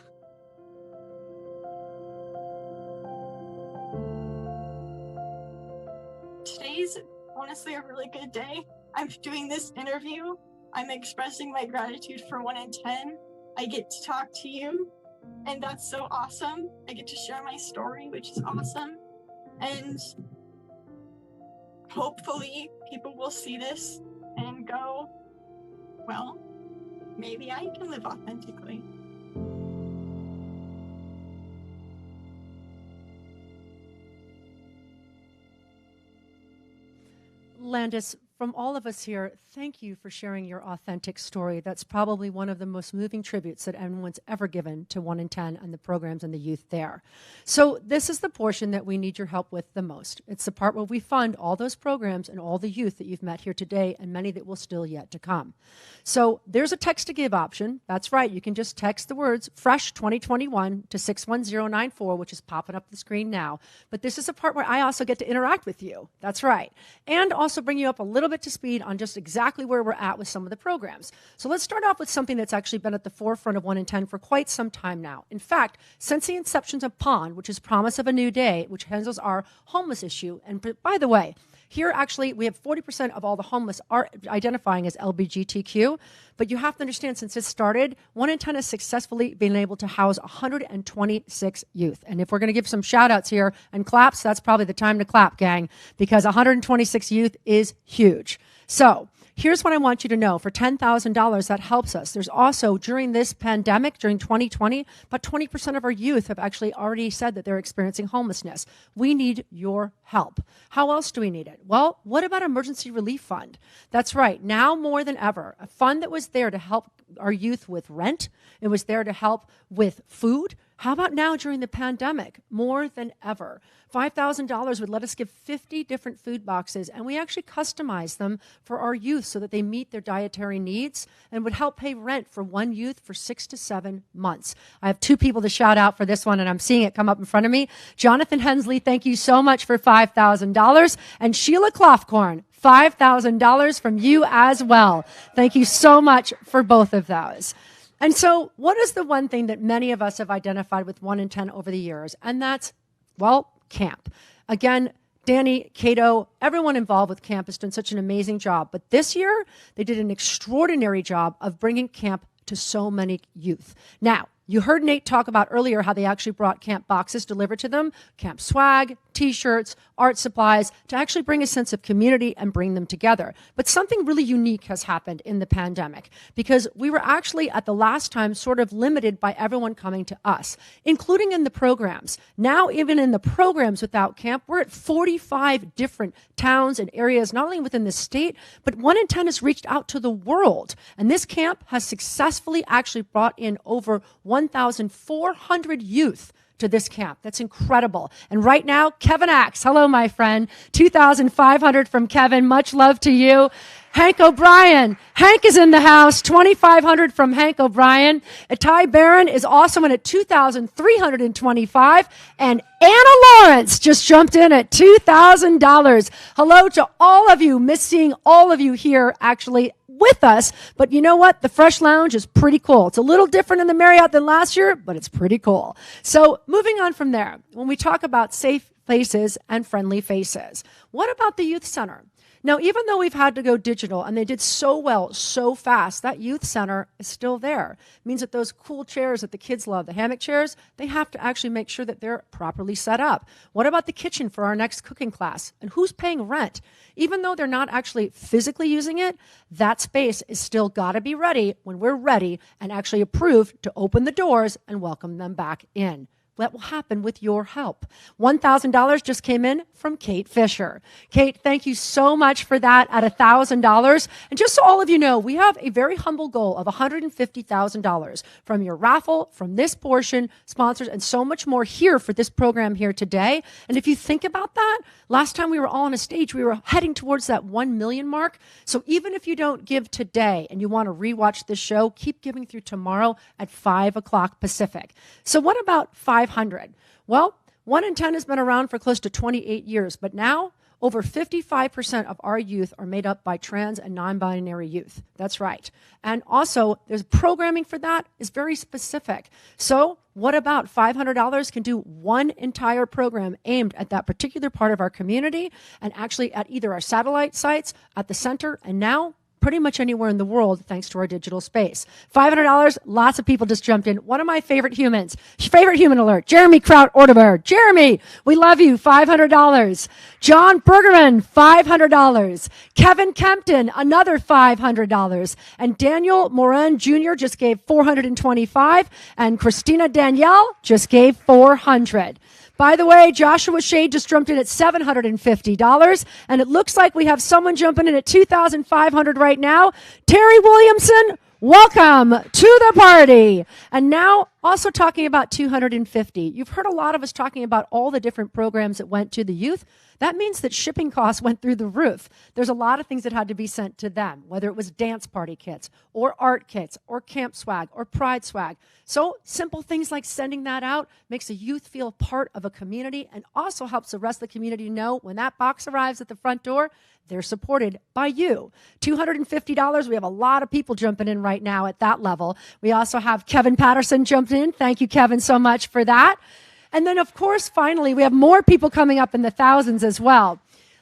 Today's honestly a really good day. I'm doing this interview. I'm expressing my gratitude for 1 in 10. I get to talk to you, and that's so awesome. I get to share my story, which is awesome. And hopefully people will see this and go, well, maybe I can live authentically. Landis, from all of us here, thank you for sharing your authentic story. That's probably one of the most moving tributes that anyone's ever given to 1 in 10 and the programs and the youth there. So this is the portion that we need your help with the most. It's the part where we fund all those programs and all the youth that you've met here today and many that will still yet to come. So there's a text to give option. That's right. You can just text the words FRESH 2021 to 61094, which is popping up the screen now. But this is the part where I also get to interact with you. That's right. And also bring you up a little bit to speed on just exactly where we're at with some of the programs. So let's start off with something that's actually been at the forefront of 1 in 10 for quite some time now. In fact, since the inception of PON, which is Promise of a New Day, which handles our homeless issue. And by the way, here actually we have 40% of all the homeless are identifying as LGBTQ, but you have to understand since it started, 1 in 10 has successfully been able to house 126 youth. And if we're going to give some shout outs here and claps, that's probably the time to clap, gang, because 126 youth is huge. So here's what I want you to know. For $10,000, that helps us. There's also, during this pandemic, during 2020, about 20% of our youth have actually already said that they're experiencing homelessness. We need your help. How else do we need it? Well, what about Emergency Relief Fund? That's right. Now more than ever, a fund that was there to help our youth with rent. It was there to help with food. How about now during the pandemic? More than ever. $5,000 would let us give 50 different food boxes, and we actually customize them for our youth so that they meet their dietary needs and would help pay rent for one youth for 6 to 7 months. I have 2 people to shout out for this one, and I'm seeing it come up in front of me. Jonathan Hensley, thank you so much for $5,000. And Sheila Clough-Corn, $5,000 from you as well. Thank you so much for both of those. And so what is the one thing that many of us have identified with 1 in 10 over the years? And that's, well, camp. Again, Danny, Cato, everyone involved with camp has done such an amazing job. But this year, they did an extraordinary job of bringing camp to so many youth. Now, you heard Nate talk about earlier how they actually brought camp boxes delivered to them, camp swag, t-shirts, art supplies, to actually bring a sense of community and bring them together. But something really unique has happened in the pandemic, because we were actually at the last time sort of limited by everyone coming to us, including in the programs. Now, even in the programs without camp, we're at 45 different towns and areas, not only within the state, but 1 in 10 has reached out to the world. And this camp has successfully actually brought in over 1,400 youth to this camp. That's incredible. And right now, Kevin Axe. Hello, my friend. 2,500 from Kevin. Much love to you. Hank O'Brien. Hank is in the house. 2,500 from Hank O'Brien. Ty Barron is also in at 2,325. And Anna Lawrence just jumped in at $2,000. Hello to all of you. Miss seeing all of you here actually with us. But you know what? The Fresh Lounge is pretty cool. It's a little different in the Marriott than last year, but it's pretty cool. So moving on from there, when we talk about safe places and friendly faces, what about the youth center? Now, even though we've had to go digital and they did so well, so fast, that youth center is still there. It means that those cool chairs that the kids love, the hammock chairs, they have to actually make sure that they're properly set up. What about the kitchen for our next cooking class? And who's paying rent? Even though they're not actually physically using it, that space is still got to be ready when we're ready and actually approved to open the doors and welcome them back in. That will happen with your help. $1,000 just came in from Kate Fisher. Kate, thank you so much for that at $1,000. And just so all of you know, we have a very humble goal of $150,000 from your raffle, from this portion, sponsors, and so much more here for this program here today. And if you think about that, last time we were all on a stage, we were heading towards that 1 million mark. So even if you don't give today and you want to rewatch this show, keep giving through tomorrow at 5 o'clock Pacific. So what about 500? Well, 1 in 10 has been around for close to 28 years, but now over 55% of our youth are made up by trans and non-binary youth. That's right. And also, there's programming for that is very specific. So what about $500 can do one entire program aimed at that particular part of our community and actually at either our satellite sites, at the center, and now pretty much anywhere in the world, thanks to our digital space. $500, lots of people just jumped in. One of my favorite humans, favorite human alert, Jeremy Kraut-Orteber. Jeremy, we love you, $500. John Bergerman, $500. Kevin Kempton, another $500. And Daniel Moran Jr. just gave $425. And Christina Danielle just gave $400. By the way, Joshua Shade just jumped in at $750, and it looks like we have someone jumping in at $2,500 right now. Terry Williamson, welcome to the party. And now also talking about $250. You've heard a lot of us talking about all the different programs that went to the youth. That means that shipping costs went through the roof. There's a lot of things that had to be sent to them, whether it was dance party kits or art kits or camp swag or pride swag. So simple things like sending that out makes a youth feel part of a community and also helps the rest of the community know when that box arrives at the front door, they're supported by you. $250. We have a lot of people jumping in right now at that level. We also have Kevin Patterson jumped in. Thank you, Kevin, so much for that. And then, of course, finally, we have more people coming up in the thousands as well.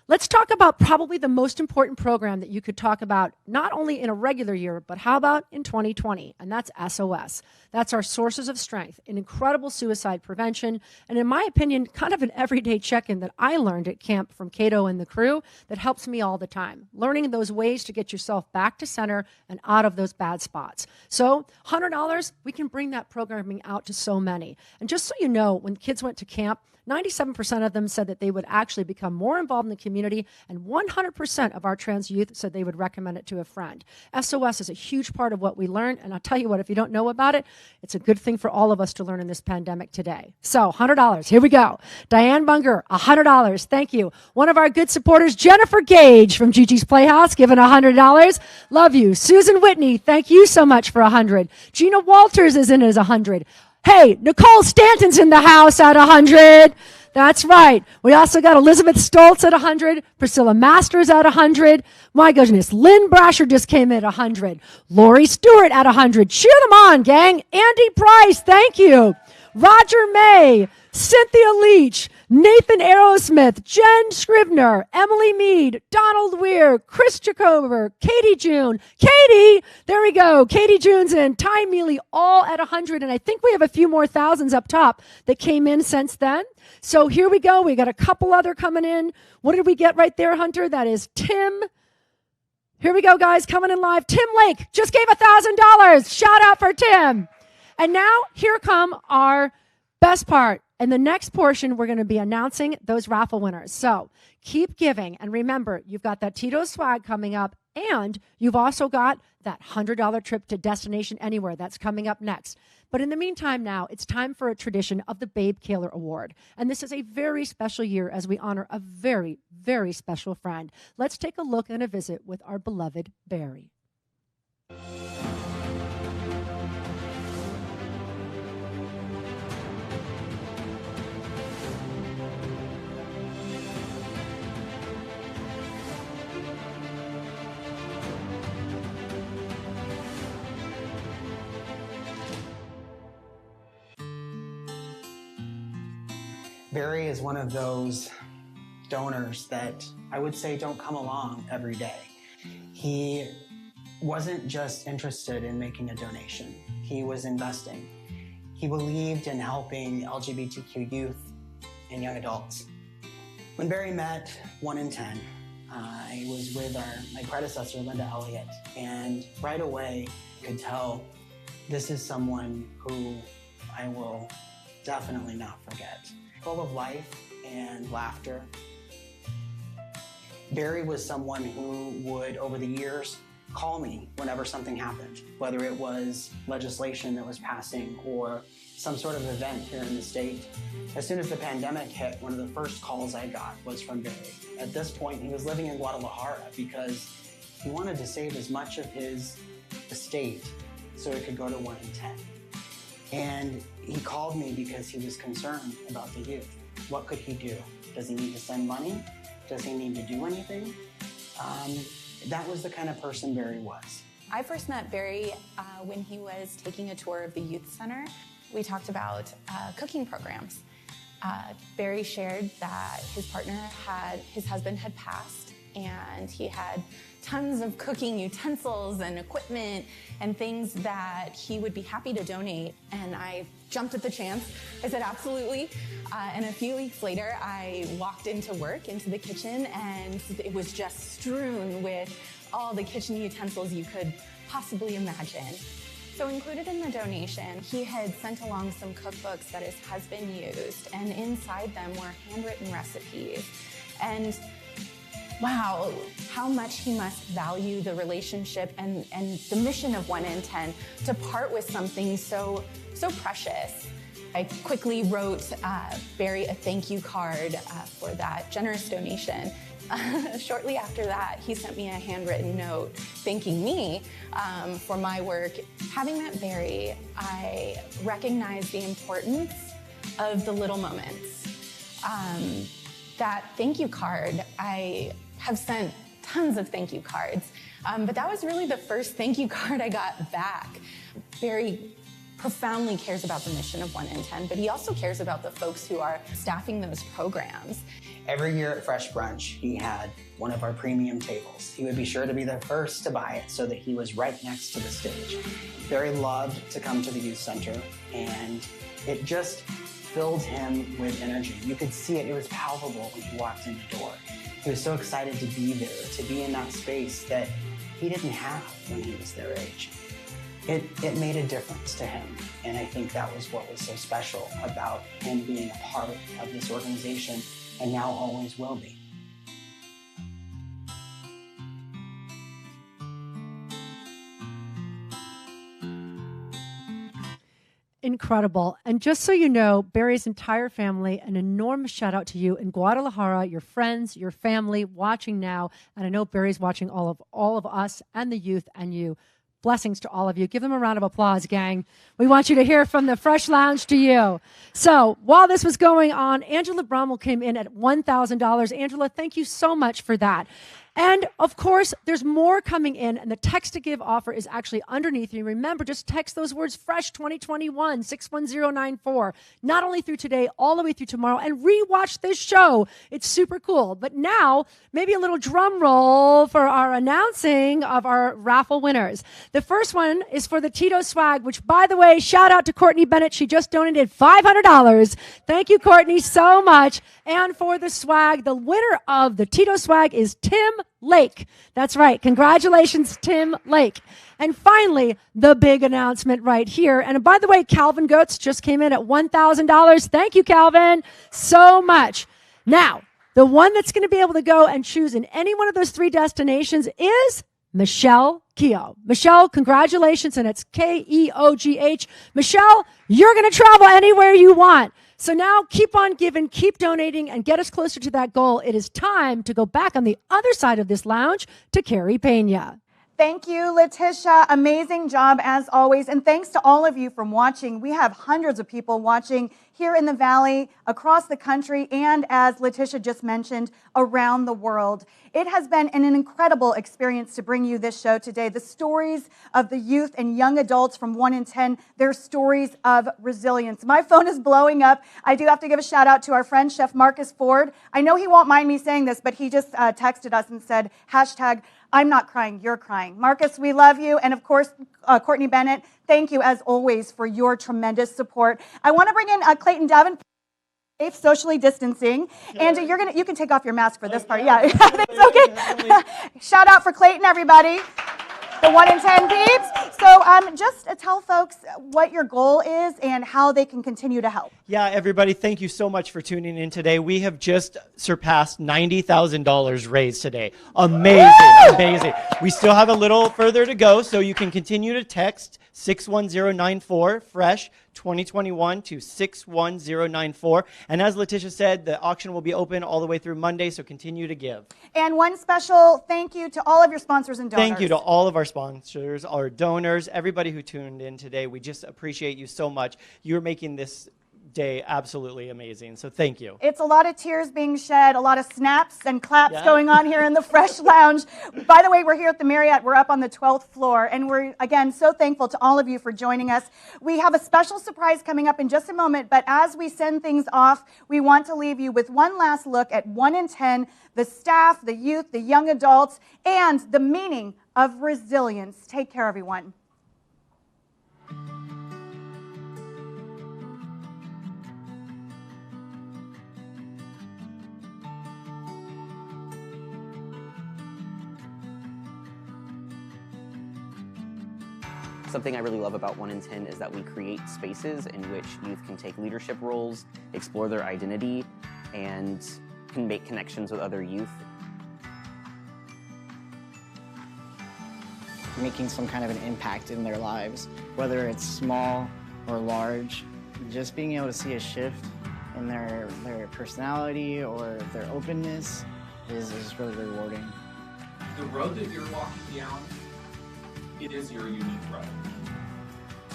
Let's talk about probably the most important program that you could talk about, not only in a regular year, but how about in 2020? And that's SOS. That's our Sources of Strength, an incredible suicide prevention, and in my opinion, kind of an everyday check-in that I learned at camp from Cato and the crew that helps me all the time, learning those ways to get yourself back to center and out of those bad spots. So $100, we can bring that programming out to so many. And just so you know, when kids went to camp, 97% of them said that they would actually become more involved in the community, and 100% of our trans youth said they would recommend it to a friend. SOS is a huge part of what we learn, and I'll tell you what, if you don't know about it, it's a good thing for all of us to learn in this pandemic today. So, $100, here we go. Diane Bunger, $100, thank you. One of our good supporters, Jennifer Gage from Gigi's Playhouse, given $100. Love you. Susan Whitney, thank you so much for $100. Gina Walters is in as $100. Hey, Nicole Stanton's in the house at 100. That's right. We also got Elizabeth Stoltz at 100. Priscilla Masters at 100. My goodness. Lynn Brasher just came in at 100. Lori Stewart at 100. Cheer them on, gang. Andy Price, thank you. Roger May. Cynthia Leach. Nathan Aerosmith, Jen Scribner, Emily Mead, Donald Weir, Chris Jacober, Katie June. Katie, there we go. Katie June's in, Ty Mealy, all at 100. And I think we have a few more thousands up top that came in since then. So here we go. We got a couple other coming in. What did we get right there, Hunter? That is Tim. Here we go, guys, coming in live. Tim Lake just gave $1,000. Shout out for Tim. And now here come our best part. In the next portion, we're going to be announcing those raffle winners. So keep giving. And remember, you've got that Tito's swag coming up, and you've also got that $100 trip to Destination Anywhere that's coming up next. But in the meantime now, it's time for a tradition of the Babe Kaler Award. And this is a very special year as we honor a very, very special friend. Let's take a look and a visit with our beloved Barry. Barry is one of those donors that I would say don't come along every day. He wasn't just interested in making a donation. He was investing. He believed in helping LGBTQ youth and young adults. When Barry met 1 in 10, I was with my predecessor, Linda Elliott, and right away could tell this is someone who I will definitely not forget. Full of life and laughter. Barry was someone who would, over the years, call me whenever something happened, whether it was legislation that was passing or some sort of event here in the state. As soon as the pandemic hit, one of the first calls I got was from Barry. At this point, he was living in Guadalajara because he wanted to save as much of his estate so it could go to 1 in 10. And he called me because he was concerned about the youth. What could he do? Does he need to send money? Does he need to do anything? That was the kind of person Barry was. I first met Barry when he was taking a tour of the youth center. We talked about cooking programs. Barry shared that his husband had passed, and he had tons of cooking utensils and equipment and things that he would be happy to donate. And I jumped at the chance. I said, absolutely. And a few weeks later, I walked into work, into the kitchen, and it was just strewn with all the kitchen utensils you could possibly imagine. So included in the donation, he had sent along some cookbooks that his husband used, and inside them were handwritten recipes. And wow, how much he must value the relationship and the mission of 1 in 10 to part with something so precious. I quickly wrote Barry a thank you card for that generous donation. Shortly after that, he sent me a handwritten note thanking me for my work. Having met Barry, I recognized the importance of the little moments. That thank you card, I have sent tons of thank you cards, but that was really the first thank you card I got back. Barry profoundly cares about the mission of 1 in 10, but he also cares about the folks who are staffing those programs. Every year at Fresh Brunch, he had one of our premium tables. He would be sure to be the first to buy it so that he was right next to the stage. Barry loved to come to the youth center, and it just filled him with energy. You could see it. It was palpable when he walked in the door. He was so excited to be there, to be in that space that he didn't have when he was their age. It made a difference to him, and I think that was what was so special about him being a part of this organization, and now always will be. Incredible. And just so you know, Barry's entire family, an enormous shout out to you in Guadalajara, your friends, your family watching now. And I know Barry's watching all of us and the youth and you. Blessings to all of you. Give them a round of applause, gang. We want you to hear from the Fresh Lounge to you. So while this was going on, Angela Brummel came in at $1,000. Angela, thank you so much for that. And of course, there's more coming in, and the text to give offer is actually underneath you. Remember, just text those words FRESH 2021 61094, not only through today, all the way through tomorrow, and rewatch this show. It's super cool. But now, maybe a little drum roll for our announcing of our raffle winners. The first one is for the Tito swag, which, by the way, shout out to Courtney Bennett. She just donated $500. Thank you, Courtney, so much. And for the swag, the winner of the Tito swag is Tim Lake. That's right. Congratulations, Tim Lake. And finally, the big announcement right here. And by the way, Calvin Goetz just came in at $1,000. Thank you, Calvin, so much. Now, the one that's going to be able to go and choose in any one of those 3 destinations is Michelle Keogh. Michelle, congratulations, and it's Keogh. Michelle, you're going to travel anywhere you want. So now keep on giving, keep donating, and get us closer to that goal. It is time to go back on the other side of this lounge to Carrie Pena. Thank you, Letitia. Amazing job as always. And thanks to all of you for watching. We have hundreds of people watching here in the Valley, across the country, and as Letitia just mentioned, around the world. It has been an incredible experience to bring you this show today. The stories of the youth and young adults from 1 in 10, they're stories of resilience. My phone is blowing up. I do have to give a shout out to our friend, Chef Marcus Ford. I know he won't mind me saying this, but he just texted us and said, hashtag, I'm not crying, you're crying. Marcus, we love you. And of course, Courtney Bennett, thank you as always for your tremendous support. I want to bring in Clayton Davenport. Safe socially distancing, and you can take off your mask for this part. Yeah, it's okay. Shout out for Clayton, everybody. The 1 in 10 peeps. So just tell folks what your goal is and how they can continue to help. Yeah, everybody, thank you so much for tuning in today. We have just surpassed $90,000 raised today. Amazing, amazing. We still have a little further to go, so you can continue to text 61094 FRESH 2021 to 61094. And as Letitia said, the auction will be open all the way through Monday, so continue to give. And one special thank you to all of your sponsors and donors. Thank you to all of our sponsors, our donors, everybody who tuned in today. We just appreciate you so much. You're making this day absolutely amazing, so thank you. It's a lot of tears being shed, a lot of snaps and claps going on here in the Fresh Lounge. By the way, we're here at the Marriott. We're up on the 12th floor, and we're, again, so thankful to all of you for joining us. We have a special surprise coming up in just a moment, but as we send things off, we want to leave you with one last look at 1 in 10, the staff, the youth, the young adults, and the meaning of resilience. Take care, everyone. Something I really love about 1 in 10 is that we create spaces in which youth can take leadership roles, explore their identity, and can make connections with other youth. Making some kind of an impact in their lives, whether it's small or large, just being able to see a shift in their personality or their openness is really rewarding. The road that you're walking down, it is your unique road.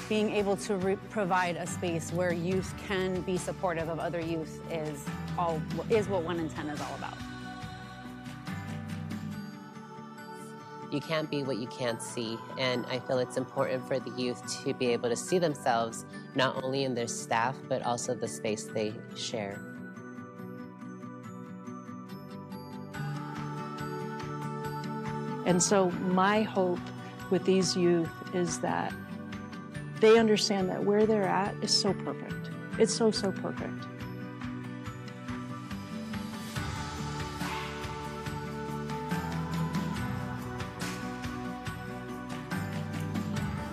Being able to provide a space where youth can be supportive of other youth is what 1 in 10 is all about. You can't be what you can't see, and I feel it's important for the youth to be able to see themselves not only in their staff, but also the space they share. And so my hope with these youth is that they understand that where they're at is so perfect. It's so perfect.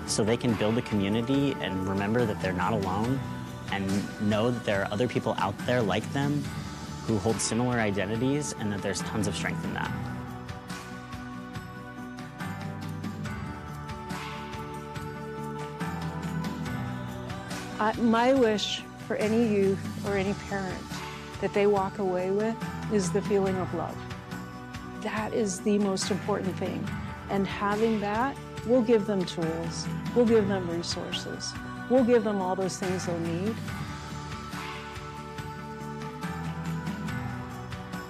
So they can build a community and remember that they're not alone and know that there are other people out there like them who hold similar identities and that there's tons of strength in that. My wish for any youth or any parent that they walk away with is the feeling of love. That is the most important thing. And having that, we'll give them tools, we'll give them resources, we'll give them all those things they'll need.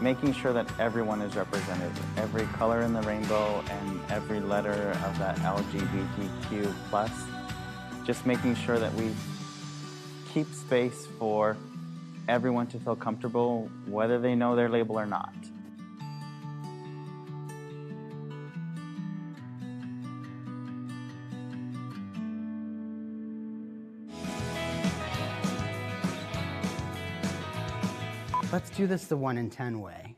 making sure that everyone is represented, every color in the rainbow and every letter of that LGBTQ plus, just making sure that we keep space for everyone to feel comfortable, whether they know their label or not. Let's do this the 1 in 10 way.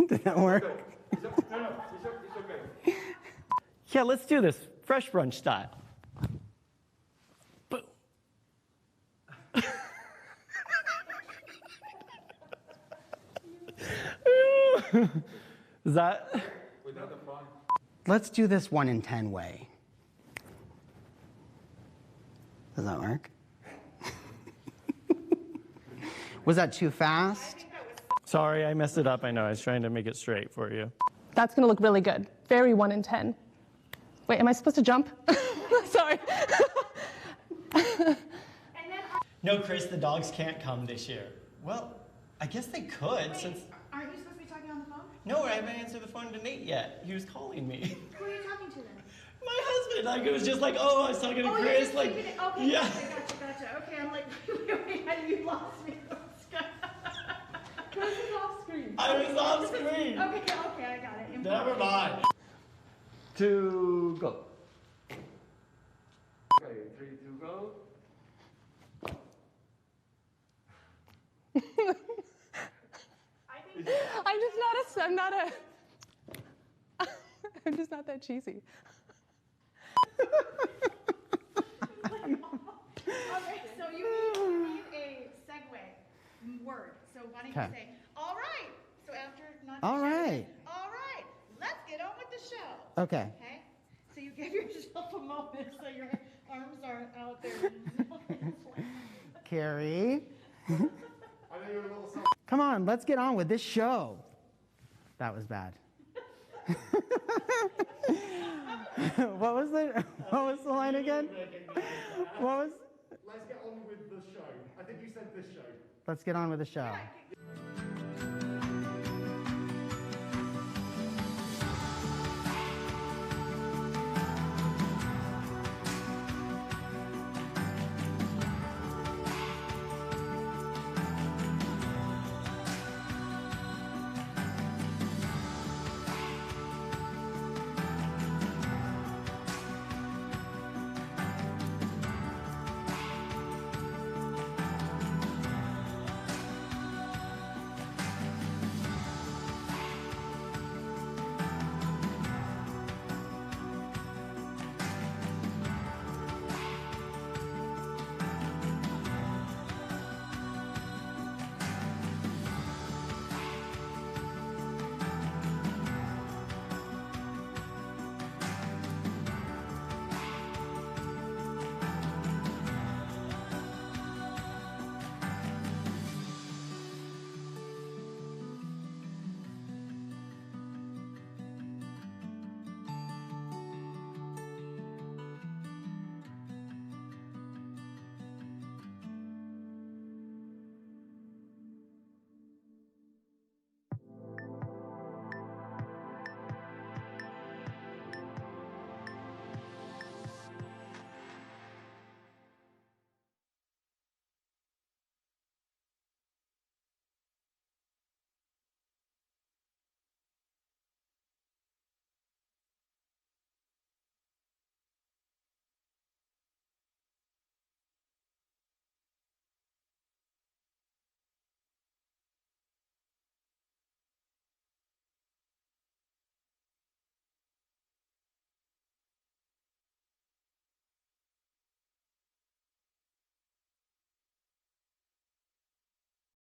Did that work? It's okay. Yeah, let's do this fresh brunch style. Boom. Is that? Let's do this 1 in 10 way. Does that work? Was that too fast? Sorry, I messed it up. I know. I was trying to make it straight for you. That's going to look really good. Very 1 in 10. Wait, am I supposed to jump? Sorry. No, Chris, the dogs can't come this year. Well, I guess they could since... Aren't you supposed to be talking on the phone? No, I haven't answered the phone to Nate yet. He was calling me. Who are you talking to then? My husband. Like, it was just like, oh, I was talking to Chris. Like, okay, yeah. Gotcha. Okay, I'm like, wait, you lost me. Chris is off screen. I was off screen. Okay, I got it. Never mind. 2, go. Okay, 3, 2, go. I'm just not that cheesy. Okay, so you need a segue word. So why don't you Okay. say, all right. So after not All right. all right, let's get on with the show. Okay. Okay? So you give yourself a moment so your arms aren't out there. Carrie. Come on, let's get on with this show. That was bad. What was the line again? What was? Let's get on with the show. I think you said this show. Let's get on with the show. Yeah,